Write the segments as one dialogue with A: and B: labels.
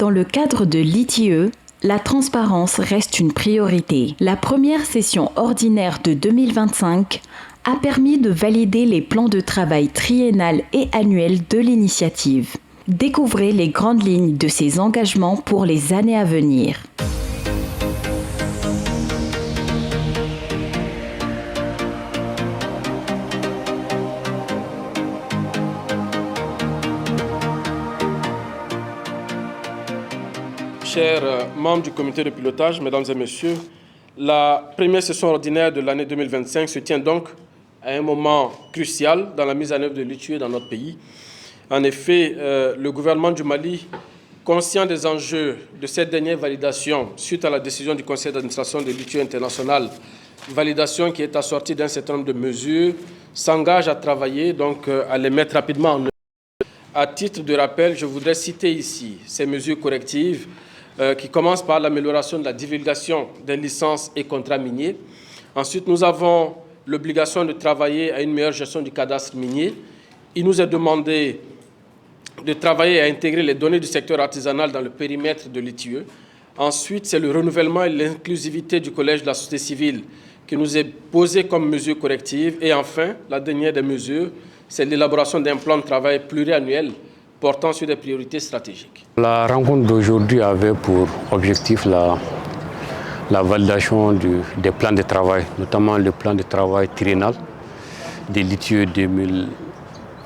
A: Dans le cadre de l'ITIE, la transparence reste une priorité. La première session ordinaire de 2025 a permis de valider les plans de travail triennal et annuels de l'initiative. Découvrez les grandes lignes de ces engagements pour les années à venir.
B: Chers membres du comité de pilotage, mesdames et messieurs, la première session ordinaire de l'année 2025 se tient donc à un moment crucial dans la mise en œuvre de l'ITIE dans notre pays. En effet, le gouvernement du Mali, conscient des enjeux de cette dernière validation suite à la décision du conseil d'administration de l'ITIE international, validation qui est assortie d'un certain nombre de mesures, s'engage à travailler, donc à les mettre rapidement en œuvre. À titre de rappel, je voudrais citer ici ces mesures correctives qui commencent par l'amélioration de la divulgation des licences et contrats miniers. Ensuite, nous avons l'obligation de travailler à une meilleure gestion du cadastre minier. Il nous est demandé de travailler à intégrer les données du secteur artisanal dans le périmètre de l'ITIE. Ensuite, c'est le renouvellement et l'inclusivité du collège de la société civile qui nous est posé comme mesure corrective. Et enfin, la dernière des mesures, c'est l'élaboration d'un plan de travail pluriannuel portant sur des priorités stratégiques.
C: La rencontre d'aujourd'hui avait pour objectif la validation des plans de travail, notamment le plan de travail triennal de l'ITIE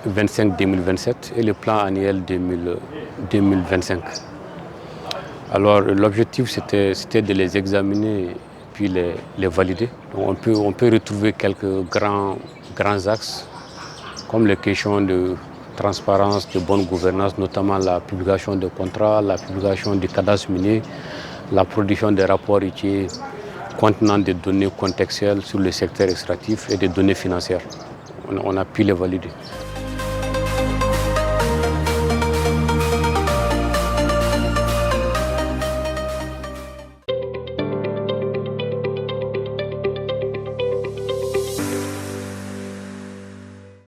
C: 2025-2027 et le plan annuel 2025. Alors l'objectif c'était de les examiner puis les valider. Donc, on peut retrouver quelques grands axes comme les questions de transparence, de bonne gouvernance, notamment la publication de contrats, la publication du cadastre minier, la production des rapports ITIE contenant des données contextuelles sur le secteur extractif et des données financières. On a pu les valider.